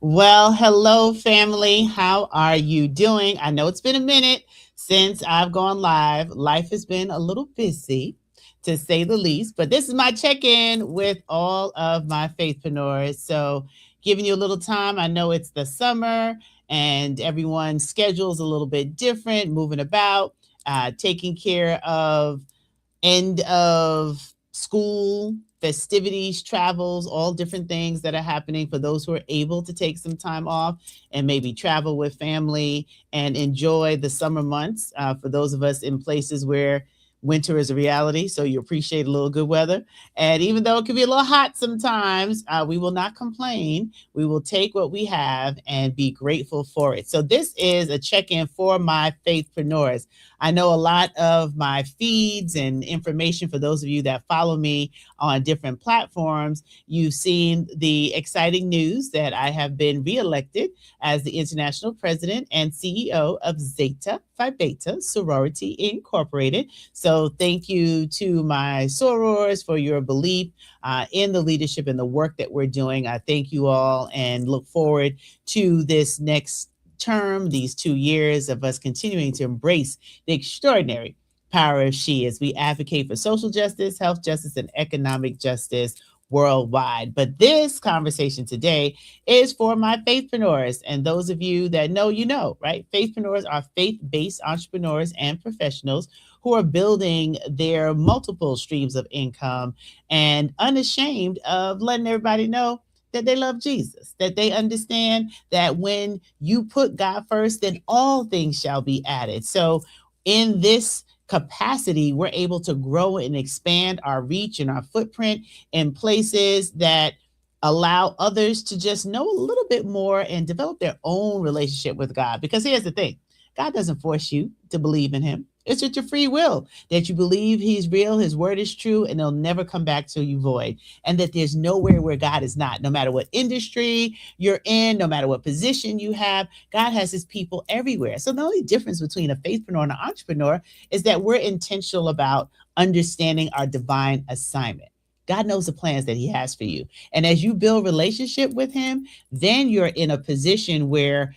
Well, hello, family. How are you doing? I know it's been a minute since I've gone live. Life has been a little busy, to say the least, but this is my check in with all of my faithpreneurs. So, giving you a little time. I know it's the summer and everyone's schedule's a little bit different, moving about, taking care of end of school festivities, travels, all different things that are happening for those who are able to take some time off and maybe travel with family and enjoy the summer months. For those of us in places where winter is a reality, so you appreciate a little good weather. And even though it can be a little hot sometimes, we will not complain. We will take what we have and be grateful for it. So this is a check-in for my faithpreneurs. I know a lot of my feeds and information for those of you that follow me on different platforms. You've seen the exciting news that I have been reelected as the international president and CEO of Zeta Phi Beta Sorority Incorporated. So thank you to my sorors for your belief in the leadership and the work that we're doing. I thank you all and look forward to this next term, these 2 years of us continuing to embrace the extraordinary power of she as we advocate for social justice, health justice, and economic justice worldwide. But this conversation today is for my faithpreneurs. And those of you that know, you know, right? Faithpreneurs are faith based entrepreneurs and professionals who are building their multiple streams of income and unashamed of letting everybody know that they love Jesus, that they understand that when you put God first, then all things shall be added. So, in this capacity, we're able to grow and expand our reach and our footprint in places that allow others to just know a little bit more and develop their own relationship with God. Because here's the thing, God doesn't force you to believe in Him. It's just your free will that you believe He's real, His word is true, and they'll never come back to you void. And that there's nowhere where God is not, no matter what industry you're in, no matter what position you have, God has His people everywhere. So the only difference between a faithpreneur and an entrepreneur is that we're intentional about understanding our divine assignment. God knows the plans that He has for you. And as you build relationship with Him, then you're in a position where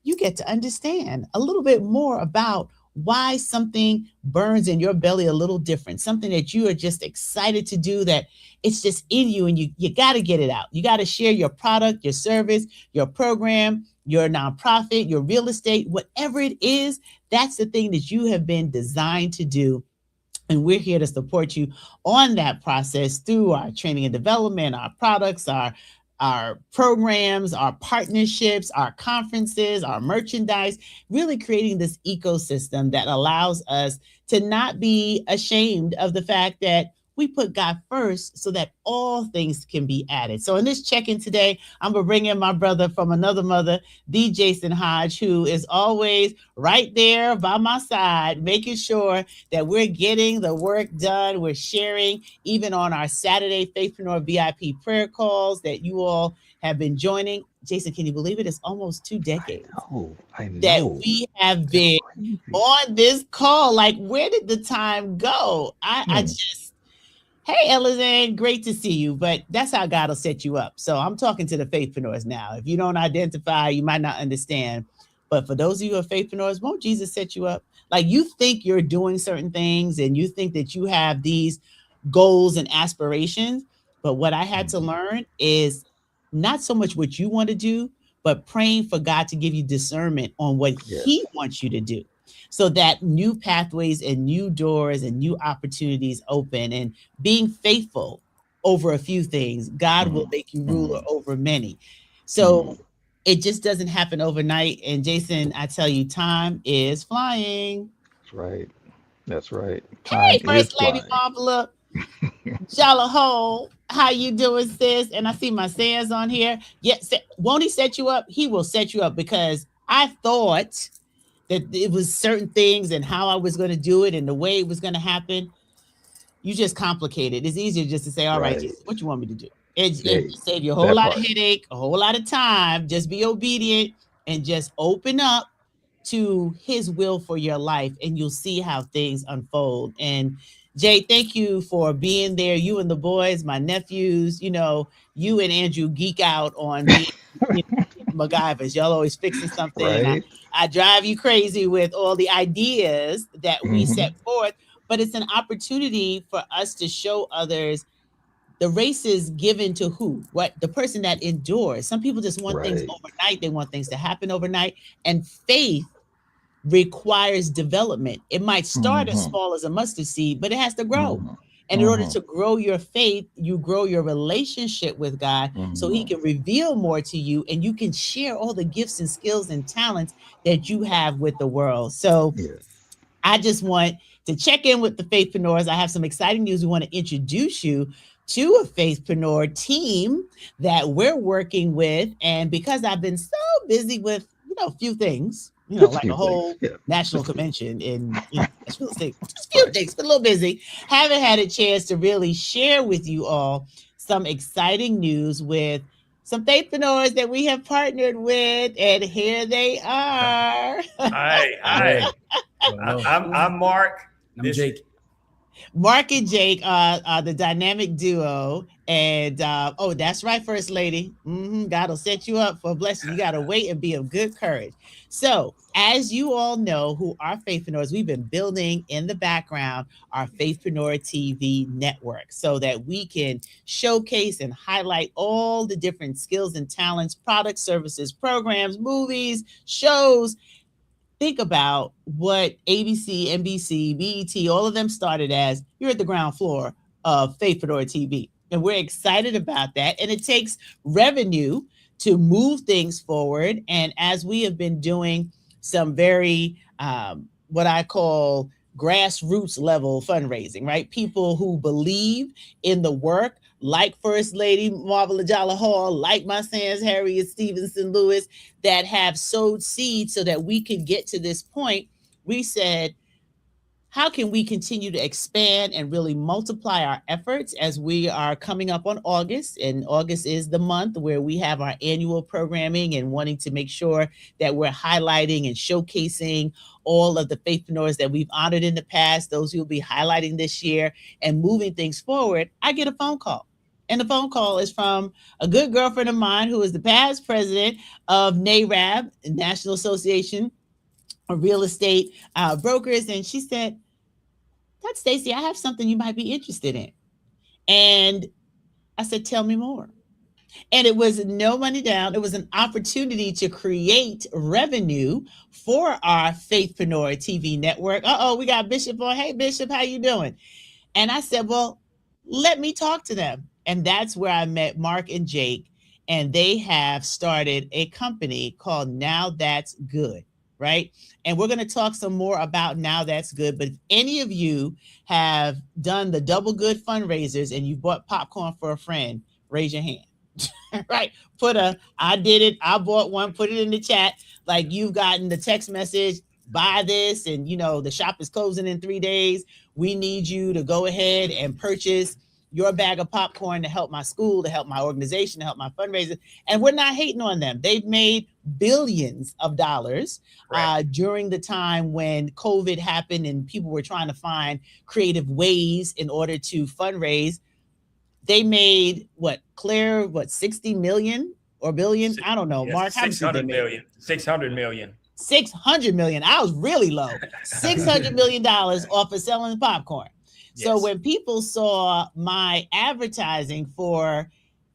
you get to understand a little bit more about why something burns in your belly a little different, something that you are just excited to do, that it's just in you and you got to get it out. You got to share your product, your service, your program, your nonprofit, your real estate, whatever it is. That's the thing that you have been designed to do, and we're here to support you on that process through our training and development, our products, our programs, our partnerships, our conferences, our merchandise, really creating this ecosystem that allows us to not be ashamed of the fact that we put God first so that all things can be added. So in this check-in today, I'm going to bring in my brother from another mother, the Jason Hodge, who is always right there by my side, making sure that we're getting the work done. We're sharing even on our Saturday Faithpreneur VIP prayer calls that you all have been joining. Jason, can you believe it? It's almost 2 decades I that know. we have That's been crazy. on this call. Like, where did the time go? I Hmm. just, hey, Elizanne, great to see you. But that's how God will set you up. So I'm talking to the faithpreneurs now. If you don't identify, you might not understand. But for those of you who are faithpreneurs, won't Jesus set you up? Like, you think you're doing certain things and you think that you have these goals and aspirations. But what I had to Hmm. learn is not so much what you want to do, but praying for God to give you discernment on what He Yes. wants you to do, so that new pathways and new doors and new opportunities open. And being faithful over a few things, God will Hmm. make you ruler Hmm. over many. So Hmm. it just doesn't happen overnight. And Jason, I tell you, time is flying. That's right. That's right. Time Hey, is First Lady flying. Marvela, Jala, how you doing, sis? And I see my Sans on here. Yes, won't he set you up? He will set you up, because I thought that it was certain things and how I was going to do it and the way it was going to happen. You just complicate it. It's easier just to say, all right, Right. Jason, what you want me to do? It Hey, save you a whole that lot of part. headache, a whole lot of time. Just be obedient and just open up to His will for your life, and you'll see how things unfold. And Jay, thank you for being there. You and the boys, my nephews, you know, you and Andrew geek out on being MacGyvers. Y'all always fixing something. Right. I drive you crazy with all the ideas that we Hmm. set forth, but it's an opportunity for us to show others the race is given to who? What? The person that endures. Some people just want things Right. overnight. They want things to happen overnight. And faith requires development. It might start as Hmm. small as a mustard seed, but it has to grow. Hmm. And in order Hmm. to grow your faith, you grow your relationship with God so He Hmm. can reveal more to you and you can share all the gifts and skills and talents that you have with the world. So, Yes. I just want to check in with the Faithpreneurs. I have some exciting news. We want to introduce you to a Faithpreneur team that we're working with. And because I've been so busy with, a few things, Just a like few a things. whole Yeah. national Just a few. convention in, Nashville State, just a few Right. things, been a little busy. Haven't had a chance to really share with you all some exciting news with some Faithpreneurs that we have partnered with. And here they are. Hi, Hey, hi. hello, hello. I'm Mark. I'm This Jake. Mark and Jake are the dynamic duo. And oh, that's right, First Lady. God will set you up for a blessing. You got to wait and be of good courage. So, as you all know, who are Faithpreneurs, we've been building in the background our Faithpreneur TV network so that we can showcase and highlight all the different skills and talents, products, services, programs, movies, shows. Think about what ABC, NBC, BET, all of them started as. You're at the ground floor of Faithpreneur TV. And we're excited about that. And it takes revenue to move things forward. And as we have been doing some very, what I call grassroots level fundraising, right? People who believe in the work, like First Lady Marvel Ajala Hall, like my Sans Harriet Stevenson Lewis, that have sowed seeds so that we could get to this point. We said, how can we continue to expand and really multiply our efforts as we are coming up on August? And August is the month where we have our annual programming and wanting to make sure that we're highlighting and showcasing all of the faithpreneurs that we've honored in the past, those who will be highlighting this year and moving things forward. I get a phone call. And the phone call is from a good girlfriend of mine who is the past president of NARAB, National Association of Real Estate Brokers. And she said, that's Stacy, I have something you might be interested in. And I said, tell me more. And it was no money down. It was an opportunity to create revenue for our Faithpreneur TV network. Uh-oh, we got Bishop on. Hey, Bishop, how you doing? And I said, well, let me talk to them. And that's where I met Mark and Jake. And they have started a company called Now That's Good, right? And we're going to talk some more about Now That's Good. But if any of you have done the double good fundraisers and you bought popcorn for a friend, raise your hand. Right. Put a, I did it. I bought one. Put it in the chat. Like you've gotten the text message, buy this. And, the shop is closing in 3 days. We need you to go ahead and purchase your bag of popcorn to help my school, to help my organization, to help my fundraiser. And we're not hating on them. They've made billions of dollars during the time when COVID happened and people were trying to find creative ways in order to fundraise. They made what, Claire, what, 60 million or billion? I don't know. yes, Mark, how much did they make? 600 million. 600 million. I was really low. $600 million off of selling popcorn. So Yes. when people saw my advertising for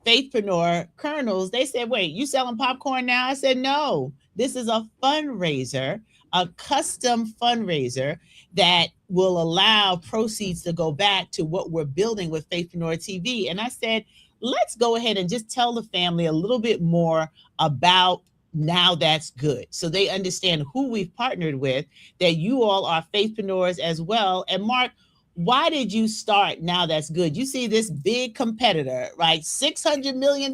Faithpreneur Kernels, they said, wait, you selling popcorn now? I said, no, this is a fundraiser, a custom fundraiser that will allow proceeds to go back to what we're building with Faithpreneur TV. And I said, let's go ahead and just tell the family a little bit more about Now That's Good, so they understand who we've partnered with, that you all are faithpreneurs as well. And Mark, why did you start Now That's Good? You see this big competitor, right? $600 million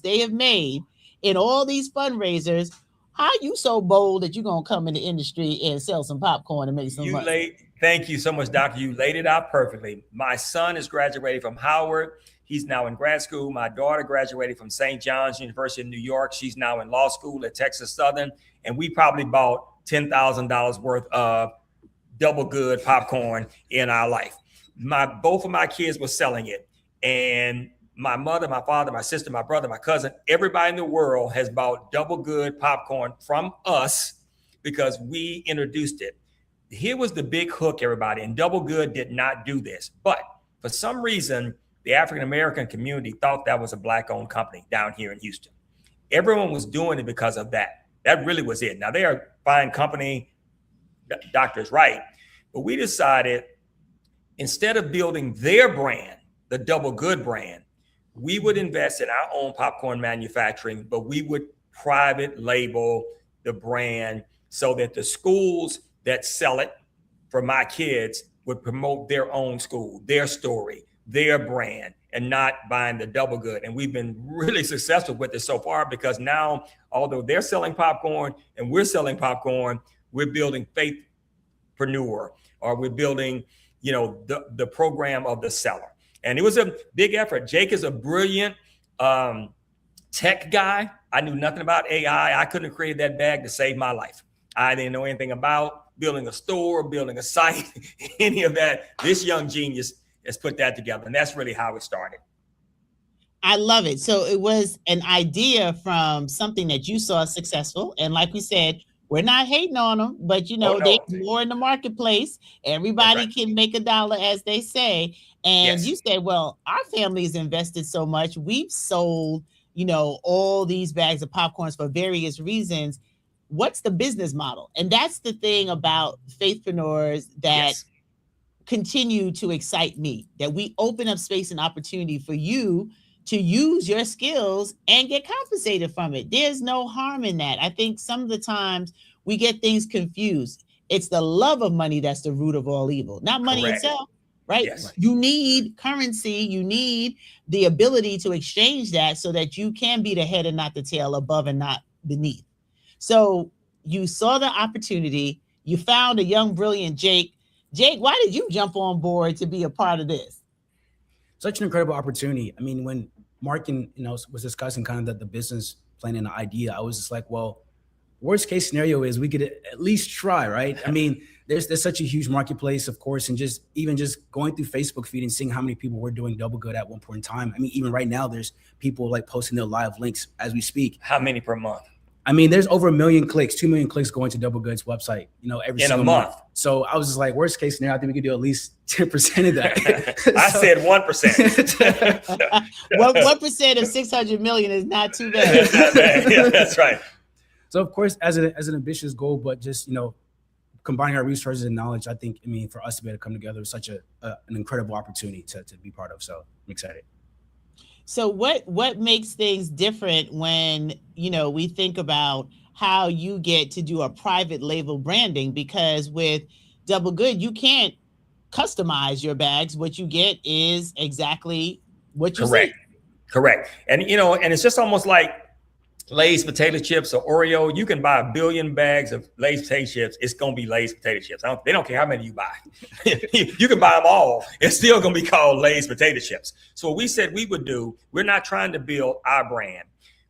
they have made in all these fundraisers. How you so bold that you're gonna come in the industry and sell some popcorn and make some You money? laid, thank you so much, Doctor. You laid it out perfectly. My son is graduating from Howard. He's now in grad school. My daughter graduated from St. John's University in New York. She's now in law school at Texas Southern. And we probably bought $10,000 worth of double good popcorn in our life. Both of my kids were selling it. And my mother, my father, my sister, my brother, my cousin, everybody in the world has bought Double Good popcorn from us because we introduced it. Here was the big hook, everybody, and Double Good did not do this. But for some reason, the African-American community thought that was a Black-owned company down here in Houston. Everyone was doing it because of that. That really was it. Now, they are a fine company, Doctor's right, but we decided instead of building their brand, the Double Good brand, we would invest in our own popcorn manufacturing, but we would private label the brand so that the schools that sell it for my kids would promote their own school, their story, their brand, and not buying the Double Good. And we've been really successful with it so far because now, although they're selling popcorn and we're selling popcorn, we're building Faithpreneur, or we're building, the program of the seller. And it was a big effort. Jake is a brilliant tech guy. I knew nothing about AI. I couldn't have created that bag to save my life. I didn't know anything about building a store, building a site, any of that. This young genius has put that together. And that's really how it started. I love it. So it was an idea from something that you saw successful. And like we said, we're not hating on them, but there's more in the marketplace. Everybody can make a dollar, as they say. And you said, well, our family's invested so much. We've sold, all these bags of popcorns for various reasons. What's the business model? And that's the thing about Faithpreneurs that continue to excite me, that we open up space and opportunity for you to use your skills and get compensated from it. There's no harm in that. I think some of the times we get things confused. It's the love of money that's the root of all evil, not money itself, right? Yes. You need currency. You need the ability to exchange that so that you can be the head and not the tail, above and not beneath. So you saw the opportunity. You found a young, brilliant Jake. Jake, why did you jump on board to be a part of this? Such an incredible opportunity. I mean, when Mark was discussing kind of the business plan and the idea, I was just like, well, worst case scenario is we could at least try, right? I mean, there's such a huge marketplace, of course, and just going through Facebook feed and seeing how many people were doing Double Good at one point in time. I mean, even right now, there's people like posting their live links as we speak. How many per month? I mean, there's over 1 million clicks, 2 million clicks going to Double Good's website, every single month. So I was just like, worst case scenario, I think we could do at least 10% of that. I said 1%. Well, 1% of 600 million is not too bad. That's not bad. Yeah, that's right. So of course, as an ambitious goal, but just, combining our resources and knowledge, I think, for us to be able to come together is such an incredible opportunity to be part of. So I'm excited. So what makes things different when, we think about how you get to do a private label branding? Because with Double Good, you can't customize your bags. What you get is exactly what you see. Correct. And, and it's just almost like Lay's potato chips or Oreo. You can buy 1 billion bags of Lay's potato chips. It's going to be Lay's potato chips. They don't care how many you buy. You can buy them all. It's still going to be called Lay's potato chips. So what we said we would do, we're not trying to build our brand.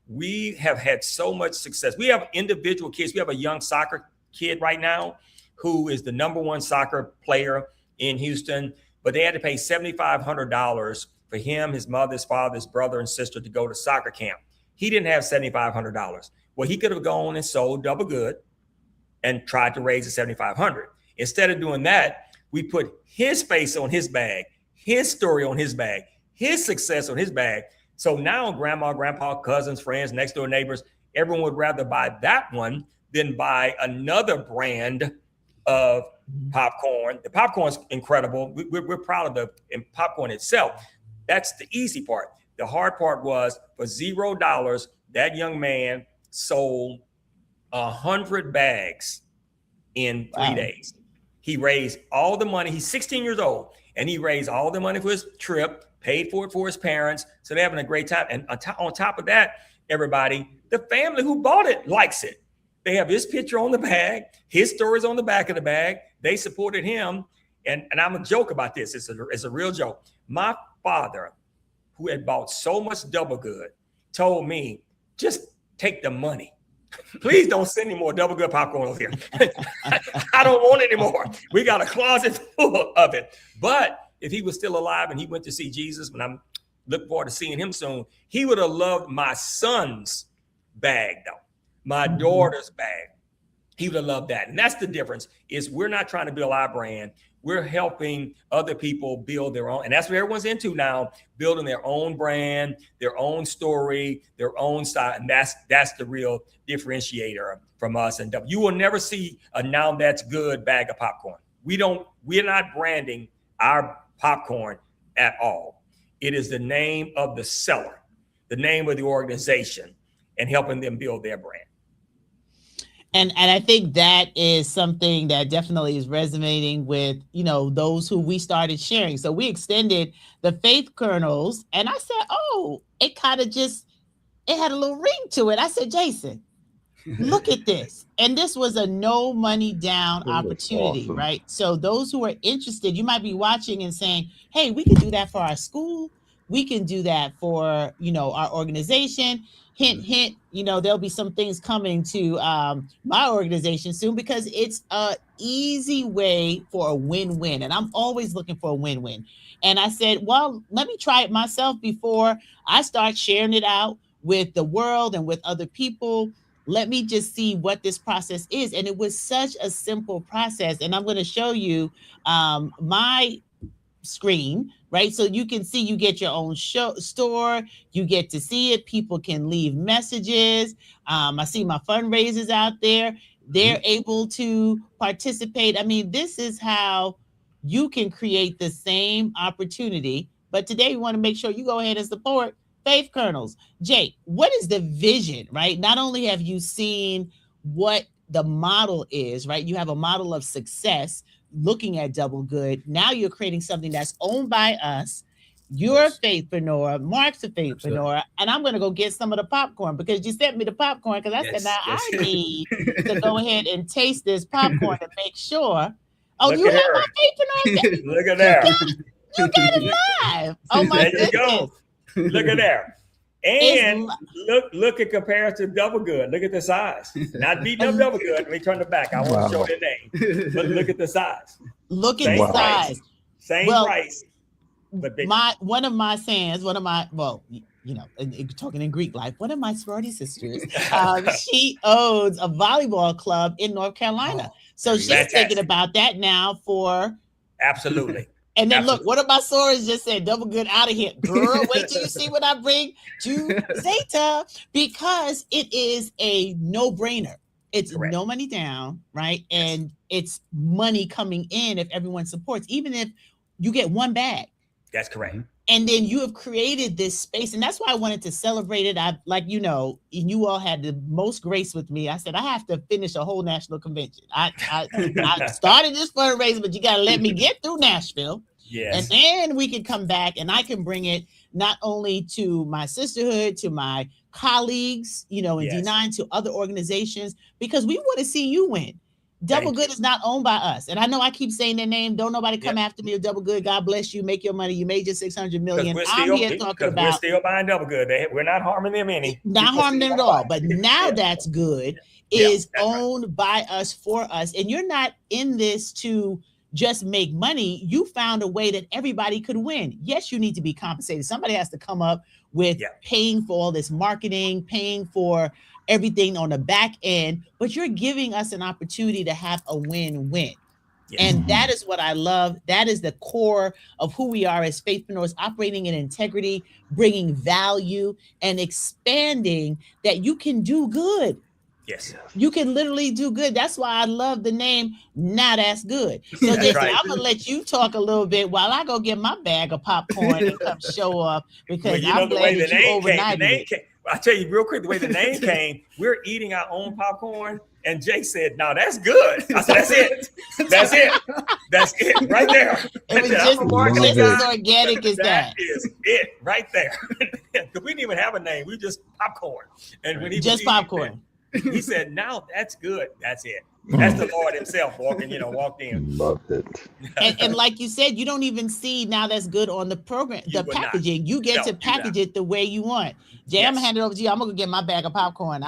We have had so much success. We have individual kids. We have a young soccer kid right now who is the #1 soccer player in Houston, but they had to pay $7,500 for him, his mother, his father, his brother, and sister to go to soccer camp. He didn't have $7,500. Well, he could have gone and sold Double Good and tried to raise the $7,500. Instead of doing that, we put his face on his bag, his story on his bag, his success on his bag. So now grandma, grandpa, cousins, friends, next door neighbors, everyone would rather buy that one than buy another brand of popcorn. The popcorn's incredible. We're proud of the popcorn itself. That's the easy part. The hard part was for $0, that young man sold 100 bags in 3 days. He raised all the money. He's 16 years old, and he raised all the money for his trip, paid for it for his parents. So they're having a great time. And on top of that, everybody, the family who bought it likes it. They have his picture on the bag. His story's on the back of the bag. They supported him. And I'm going to joke about this. It's a real joke. My father, who had bought so much Double Good, told me, just take the money. Please don't send any more Double Good popcorn over here. I don't want any more. We got a closet full of it. But if he was still alive and he went to see Jesus when I'm Look forward to seeing him soon. He would have loved my son's bag, though, my daughter's bag. He would have loved that. And that's the difference, is we're not trying to build our brand. We're helping other people build their own. And that's what everyone's into now, building their own brand, their own story, their own style. And that's the real differentiator from us. And you will never see a Now That's Good bag of popcorn. We're not branding our popcorn at all. It is the name of the seller, the name of the organization, and helping them build their brand. And I think that is something that definitely is resonating with, those who we started sharing. So we extended the Faith Kernels, and I said, oh, it kind of just, it had a little ring to it. I said, Jason, look at this. And this was a no money down opportunity, awesome. right? So those who are interested, you might be watching and saying, hey, we can do that for our school. We can do that for, our organization. Hint, hint, there'll be some things coming to my organization soon, because it's a easy way for a win-win. And I'm always looking for a win-win. And I said, well, let me try it myself before I start sharing it out with the world and with other people. Let me just see what this process is. And it was such a simple process. And I'm going to show you my screen, right? So you can see, you get your own store, you get to see it. People can leave messages. I see my fundraisers out there. They're able to participate. I mean, this is how you can create the same opportunity. But today we want to make sure you go ahead and support Faith Kernels. Jake, what is the vision, right? Not only have you seen what the model is, right? You have a model of success looking at Double Good. Now you're creating something that's owned by us. You're a Faithpreneur, Mark's a Faithpreneur, and I'm going to go get some of the popcorn, because you sent me the popcorn, because I said, now I need to go ahead and taste this popcorn to make sure. Oh, Look you at have her. my Faithpreneur? Look at there. You got it live. Oh my There you go. Look at there. And look at comparison to Double Good. Look at the size. Not beating up Double Good. Let me turn it back. I want to show the name. But look at the size. Look at Same the size. Same price. But bigger. One of my talking in Greek life, one of my sorority sisters, she owns a volleyball club in North Carolina. So she's thinking about that now for. Absolutely. And then look, one of my sorors just said, Double Good out of here. Girl, wait till you see what I bring to Zeta, because it is a no-brainer. It's no money down, right? And it's money coming in if everyone supports, even if you get one bag. That's correct. And then you have created this space. And that's why I wanted to celebrate it. You all had the most grace with me. I said, I have to finish a whole national convention. I started this fundraiser, but you got to let me get through Nashville. Yes. And then we can come back and I can bring it not only to my sisterhood, to my colleagues, in D9, to other organizations, because we want to see you win. Double Good is not owned by us. And I know I keep saying their name. Don't nobody come after me with Double Good. God bless you. Make your money. You made your 600 million. I'm here talking about. We're still buying Double Good. We're not harming them any. Not harming them at all. But Now That's Good is owned by us, for us. And you're not in this to just make money. You found a way that everybody could win. Yes, you need to be compensated. Somebody has to come up with paying for all this marketing, paying for everything on the back end, but you're giving us an opportunity to have a win-win. Yes. And that is what I love. That is the core of who we are as Faithpreneurs, operating in integrity, bringing value, and expanding that you can do good. Yes. You can literally do good. That's why I love the name Now That's Good. So Jason, I'm going to let you talk a little bit while I go get my bag of popcorn and come show up, because I'm glad that you overnighted it. I'll tell you real quick, the way the name came, we're eating our own popcorn. And Jake said, no, that's good. I said, that's it. That's it. That's it right there. It was just as organic as that. That is it right there. Because we didn't even have a name. We just popcorn. And when he just popcorn. He said, now that's good. That's it. That's the Lord himself walked in. Loved it. And like you said, you don't even see Now That's Good on the program, the packaging. Not. You get to package it the way you want. Jay, I'm gonna hand it over to you. I'm gonna get my bag of popcorn.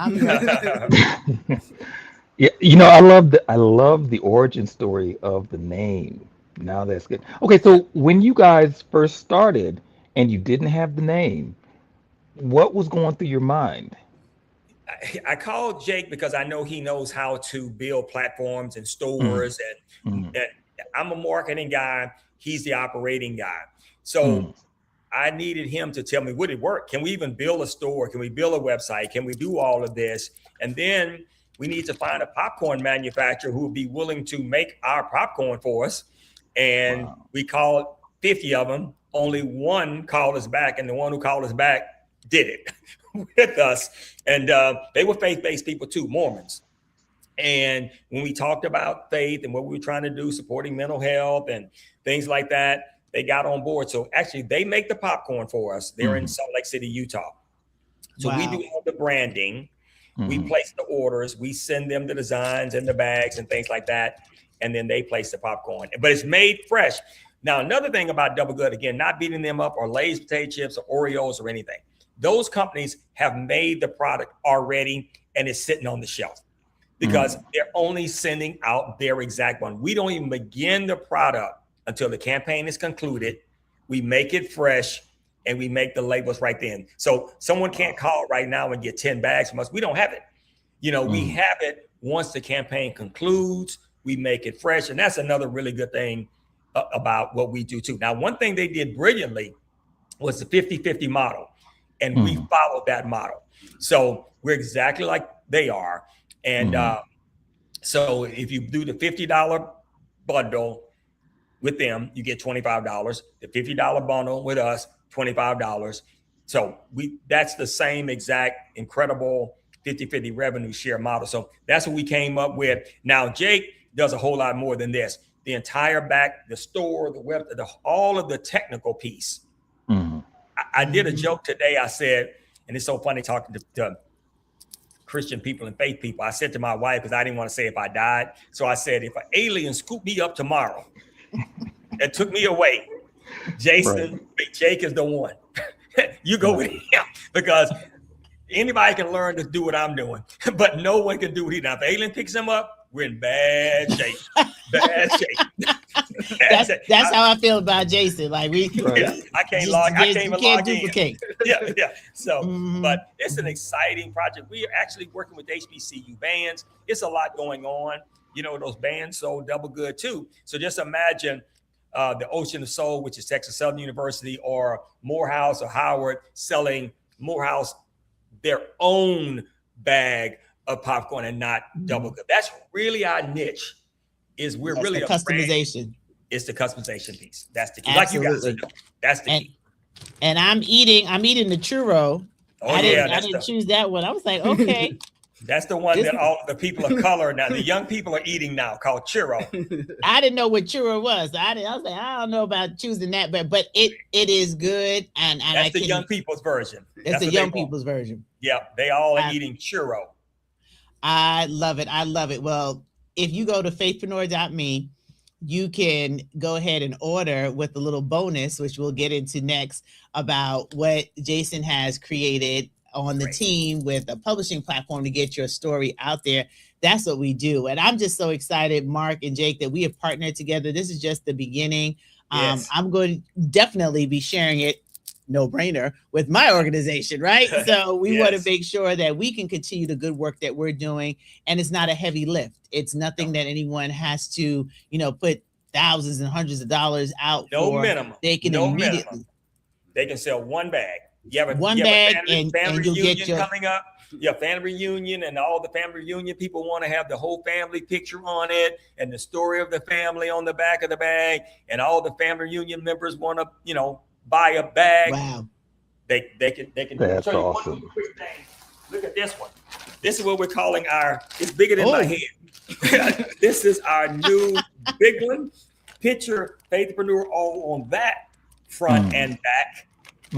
Yeah, I love the origin story of the name. Now That's Good. Okay, so when you guys first started and you didn't have the name, what was going through your mind? I called Jake because I know he knows how to build platforms and Mm, stores, mm, and I'm a marketing guy. He's the operating guy. mm, So I needed him to tell me, would it work? Can we even build a store? Can we build a website? Can we do all of this? And then we need to find a popcorn manufacturer who would be willing to make our popcorn for us. And wow. we called 50 of them. Only one called us back, and the one who called us back did it with us. And they were faith-based people too, Mormons. And when we talked about faith and what we were trying to do, supporting mental health and things like that, they got on board. So actually, they make the popcorn for us. They're in Hmm. Salt Lake City, Utah. So we do Wow. all the branding. We Hmm. place the orders. We send them the designs and the bags and things like that. And then they place the popcorn. But it's made fresh. Now, another thing about Double Good, again, not beating them up or Lay's potato chips or Oreos or anything. Those companies have made the product already and it's sitting on the shelf because they're only sending out their exact one. We don't even begin the product until the campaign is concluded. We make it fresh and we make the labels right then. So someone can't call right now and get 10 bags from us. We don't have it. We have it once the campaign concludes. We make it fresh. And that's another really good thing about what we do too. Now, one thing they did brilliantly was the 50-50 model. And we followed that model. So we're exactly like they are. And so if you do the $50 bundle with them, you get $25. The $50 bundle with us, $25. So that's the same exact incredible 50-50 revenue share model. So that's what we came up with. Now, Jake does a whole lot more than this. The entire back, the store, the web, all of the technical piece. I did a joke today. I said, and it's so funny talking to Christian people and faith people. I said to my wife, because I didn't want to say if I died. So I said, if an alien scooped me up tomorrow and took me away, Right. Jake is the one. You go with him because anybody can learn to do what I'm doing, but no one can do what he does. If an alien picks him up, we're in bad shape. Bad shape. That's how I feel about Jason. Like I can't even log duplicate. In. Yeah. So, but it's an exciting project. We are actually working with HBCU bands. It's a lot going on. Those bands sold Double Good too. So just imagine the Ocean of Soul, which is Texas Southern University, or Morehouse or Howard selling Morehouse their own bag of popcorn and not Double Good. That's really our niche. We're really a customization. Brand. It's the customization piece. That's the key. Absolutely. Like you guys know. That's the key. And I'm eating the churro. I didn't choose that one. I was like, okay. That's the one that all of the people of color now, the young people are eating now, called churro. I didn't know what churro was. I was like, I don't know about choosing that, but it is good. And that's the young people's version. It's the young people's version. Yeah, they all are eating churro. I love it. I love it. Well, if you go to faithpreneur.me, you can go ahead and order with a little bonus, which we'll get into next, about what Jason has created on the team with a publishing platform to get your story out there. That's what we do. And I'm just so excited, Mark and Jake, that we have partnered together. This is just the beginning. Yes. I'm going to definitely be sharing it, no brainer, with my organization, right? So we want to make sure that we can continue the good work that we're doing. And it's not a heavy lift. It's nothing that anyone has to, put thousands and hundreds of dollars out for. Minimum. They can immediately. Minimum. They can sell one bag. You have a and family you'll reunion get your coming up. Yeah, family reunion, and all the family reunion people want to have the whole family picture on it and the story of the family on the back of the bag, and all the family reunion members want to, buy a bag. Wow. They can That's show you awesome. one quick thing. Look at this one. This is what we're calling it's bigger than my head. This is our new big one. Picture Faithpreneur all on that front and back.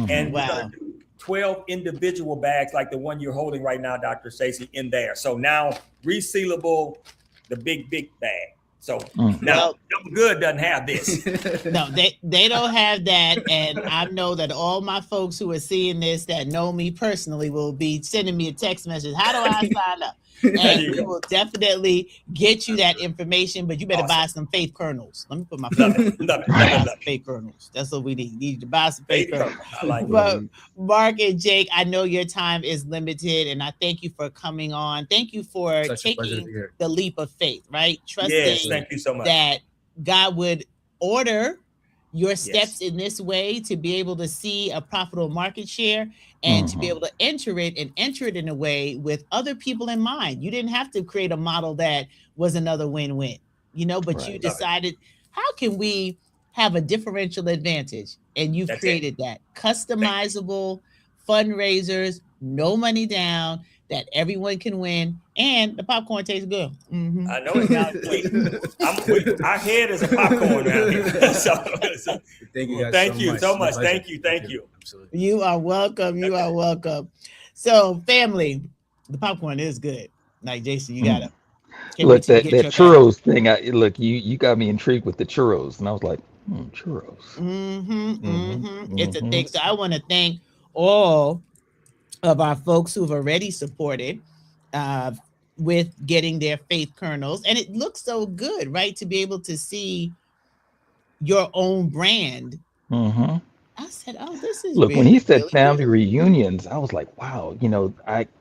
And we're going to do 12 individual bags like the one you're holding right now, Dr. Stacey, in there. So now resealable, the big bag. So Mm. now, Well, Double Good doesn't have this. no, they don't have that, and I know that all my folks who are seeing this that know me personally will be sending me a text message. How do I sign up? There And you we go. will definitely get you that information, but you better buy Awesome. some faith kernels. Let me put my Love faith it. kernels. Love it. You Love buy it. Right. Love some it. faith kernels. That's what we need. You need to buy some faith Faith kernels. Kernel. I like it. But Right. Mark and Jake, I know your time is limited, and I thank you for coming on. Thank you for Such a pleasure to taking be here. the leap of faith, right? Yes. Trusting Thank you so much. that God would order your steps Yes. in this way to be able to see a profitable market share and to be Hmm. able to enter it in a way with other people in mind. You didn't have to create a model that was another win-win, but you Right. Love it. decided, how can we have a differential advantage? And you've That's it. created that Thank you. customizable fundraisers, no money down, that everyone can win, and the popcorn tastes good. Hmm. I know it. Now, wait, our head is a popcorn around here. So, Thank you well, guys so thank you much. so It's my much. pleasure. Thank you. Thank Thank you. you. Absolutely. You are welcome. You are Okay. welcome. So, family, the popcorn is good. Like Jason, you Mm. gotta. Can't wait Look, till you that get that your thing. churros thing. You got me intrigued with the churros, and I was like, churros. Mm-hmm. Mm-hmm. Mm-hmm. It's a Mm-hmm. thing. So I want to thank all of our folks who've already supported uh, with getting their faith kernels, and it looks so good, right? To be able to see your own brand. Mm-hmm. I said, "Oh, this is Look, when he really, said really family good." reunions, I was like, wow,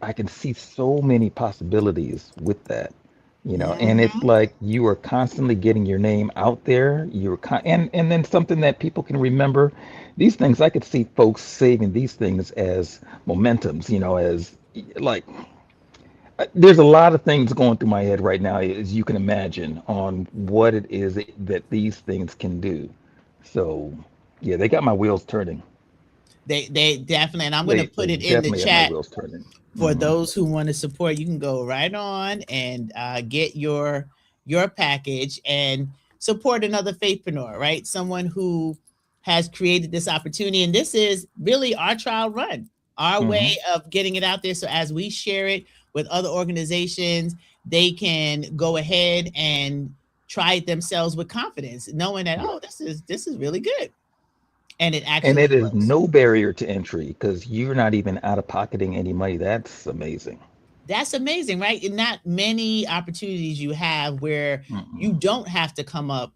I can see so many possibilities with that, and it's Mm-hmm. like you are constantly getting your name out there. And then something that people can remember. These things, I could see folks saving these things as momentums, as like there's a lot of things going through my head right now, as you can imagine, on what it is that these things can do. So, yeah, they got my wheels turning. They definitely, and I'm gonna They put they it in the definitely have my chat wheels turning. for Hmm. those who want to support. You can go right on and get your package and support another faithpreneur, right? Someone who has created this opportunity, and this is really our trial run, our way Hmm. of getting it out there. So as we share it with other organizations, they can go ahead and try it themselves with confidence, knowing that, Yeah. oh, this is really good, and it And it actually is works. no barrier to entry because you're not even out of pocketing any money. That's amazing. That's amazing, right? And not many opportunities you have where Hmm. you don't have to come up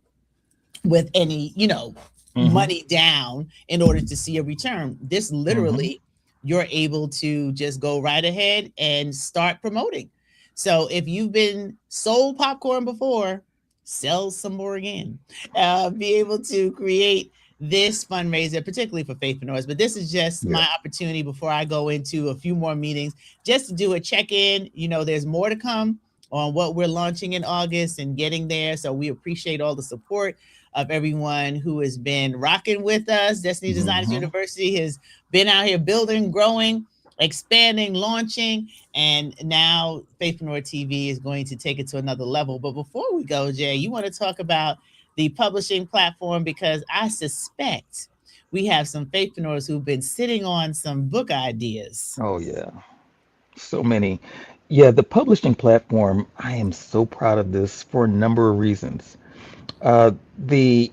with any, Hmm. money down in order to see a return. This Hmm. literally, you're able to just go right ahead and start promoting. So if you've been sold popcorn before, sell some more again. Be able to create this fundraiser, particularly for faithpreneurs. But this is just Yeah. my opportunity before I go into a few more meetings, just to do a check-in. There's more to come on what we're launching in August and getting there. So we appreciate all the support of everyone who has been rocking with us. Destiny Designers Hmm. University has been out here building, growing, expanding, launching, and now Faithpreneur TV is going to take it to another level. But before we go, Jay, you want to talk about the publishing platform, because I suspect we have some faithpreneurs who've been sitting on some book ideas. Oh, yeah. So many. Yeah, the publishing platform, I am so proud of this for a number of reasons.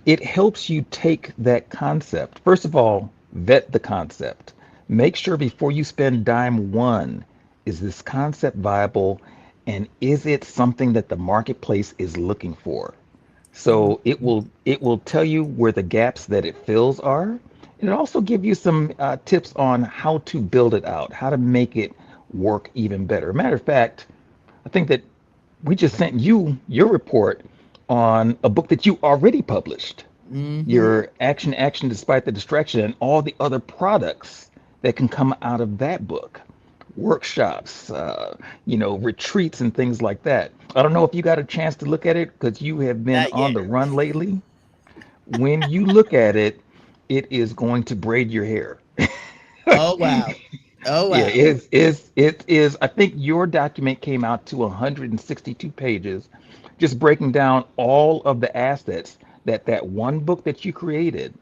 It helps you take that concept. First of all, vet the concept. Make sure before you spend dime one, is this concept viable and is it something that the marketplace is looking for? So it will tell you where the gaps that it fills are. And it also give you some tips on how to build it out, how to make it work even better. Matter of fact, I think that we just sent you your report on a book that you already published, Mm-hmm. your Action Despite the Distraction, and all the other products that can come out of that book, workshops, retreats and things like that. I don't know if you got a chance to look at it because you have been Not on yet. the run lately. When you look at it, it is going to braid your hair. Oh wow. Oh Yeah, wow. it is. I think your document came out to 162 pages, just breaking down all of the assets that one book that you created,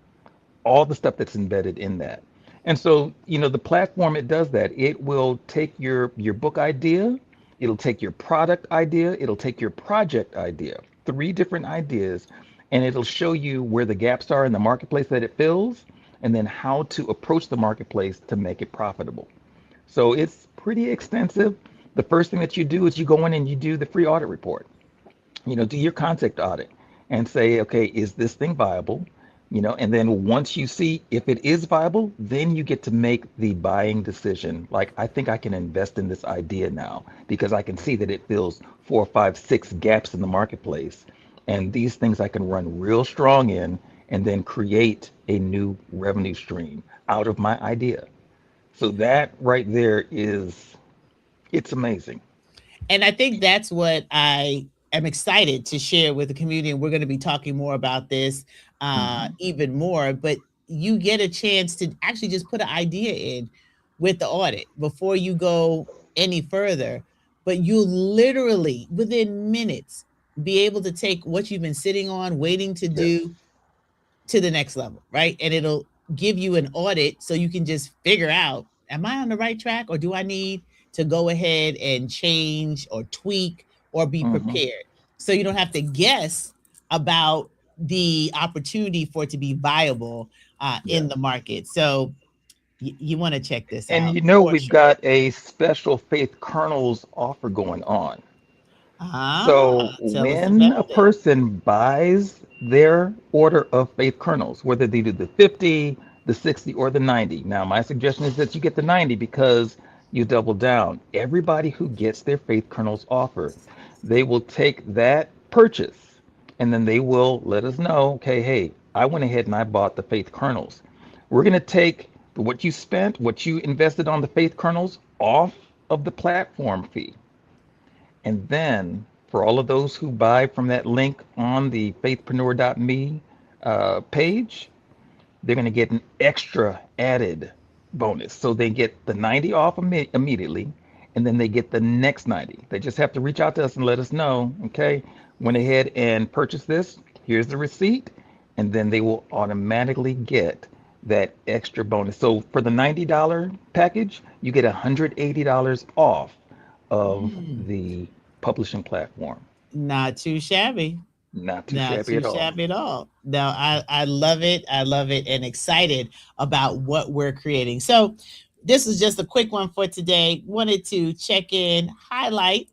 all the stuff that's embedded in that. And so, the platform, it does that. It will take your book idea, it'll take your product idea, it'll take your project idea. three different ideas, and it'll show you where the gaps are in the marketplace that it fills, and then how to approach the marketplace to make it profitable. So it's pretty extensive. The first thing that you do is you go in and you do the free audit report. Do your concept audit and say, okay, is this thing viable? And then once you see if it is viable, then you get to make the buying decision. Like, I think I can invest in this idea now because I can see that it fills 4, 5, 6 gaps in the marketplace. And these things I can run real strong in and then create a new revenue stream out of my idea. So that right there it's amazing. And I think that's what I am excited to share with the community. And we're going to be talking more about this Hmm. even more. But you get a chance to actually just put an idea in with the audit before you go any further. But you literally, within minutes, be able to take what you've been sitting on, waiting to Yes. do to the next level, right? And it'll give you an audit so you can just figure out, am I on the right track, or do I need to go ahead and change or tweak or be Hmm. prepared? So you don't have to guess about the opportunity for it to be viable in Yes. the market. So you want to check this And out for we've sure. got a special Faith Kernels offer going on. Ah, So tell us when a about it. person buys their order of Faith Kernels, whether they do the 50, the 60, or the 90. Now, my suggestion is that you get the 90 because you double down. Everybody who gets their Faith Kernels offer, they will take that purchase and then they will let us know, okay, hey, I went ahead and I bought the Faith Kernels. We're going to take what you spent, what you invested on the Faith Kernels off of the platform fee. And then for all of those who buy from that link on the faithpreneur.me page, they're going to get an extra added bonus. So they get the 90 off immediately, and then they get the next 90. They just have to reach out to us and let us know, okay, went ahead and purchased this. Here's the receipt. And then they will automatically get that extra bonus. So for the $90 package, you get $180 off of Mm, the publishing platform. not too shabby. Not too Not shabby too at all. shabby at all. No, I love it. I love it and excited about what we're creating. So, this is just a quick one for today. Wanted to check in, highlight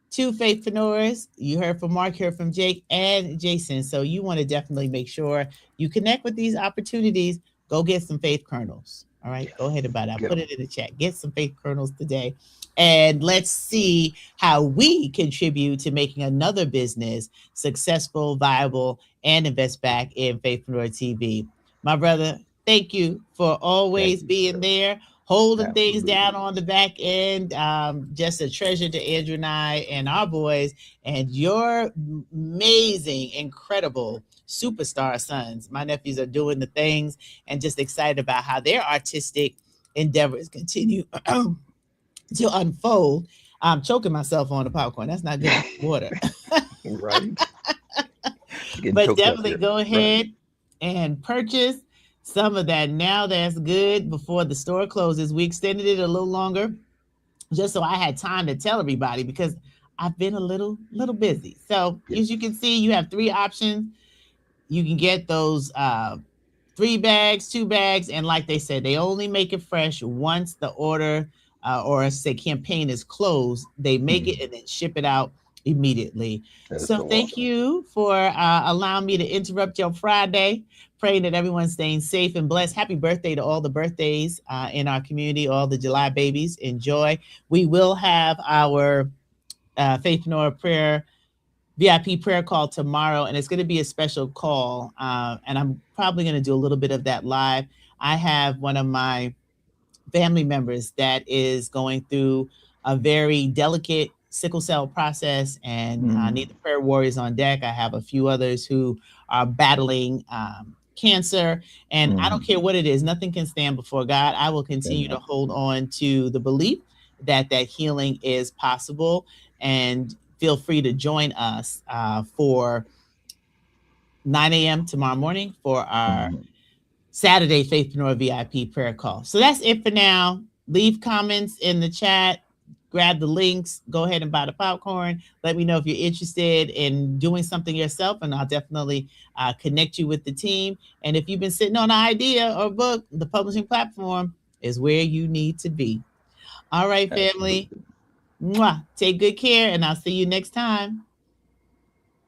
two faithpreneurs. You heard from Mark, heard from Jake and Jason. So, you want to definitely make sure you connect with these opportunities. Go get some faith kernels. All right, go ahead Yes. and buy that. Get Put them. it in the chat. Get some faith kernels today. And let's see how we contribute to making another business successful, viable, and invest back in Faithpreneur TV. My brother, thank you for Thank always you, being sir. there, holding things Absolutely. down on the back end. Just a treasure to Andrew and I and our boys, and your amazing, incredible superstar sons. My nephews are doing the things, and just excited about how their artistic endeavors continue to unfold. I'm choking myself on the popcorn. That's not good water. Right. Getting But choked up definitely here. go Right. ahead and purchase some of that now. That's good before the store closes. We extended it a little longer just so I had time to tell everybody because I've been a little busy. So Yes. as you can see, you have three options. You can get those 3 bags, 2 bags, and like they said, they only make it fresh once the order or say campaign is closed. They make it Mhm. and then ship it out immediately. That is So so thank awesome. you for allowing me to interrupt your Friday. Praying that everyone's staying safe and blessed. Happy birthday to all the birthdays in our community, all the July babies. Enjoy. We will have our Faith Nora prayer VIP prayer call tomorrow, and it's going to be a special call. And I'm probably going to do a little bit of that live. I have one of my family members that is going through a very delicate sickle cell process, and I Mm. need the prayer warriors on deck. I have a few others who are battling cancer, and I don't Mm. care what it is, nothing can stand before God. I will continue to Amen. hold on to the belief that healing is possible, and feel free to join us for 9 a.m. tomorrow morning for our Mhm. Saturday Faithpreneur VIP prayer call. So that's it for now. Leave comments in the chat. grab the links, go ahead and buy the popcorn. Let me know if you're interested in doing something yourself, and I'll definitely connect you with the team. And if you've been sitting on an idea or book, the publishing platform is where you need to be. All right, family. Absolutely. Mwah. Take good care, and I'll see you next time.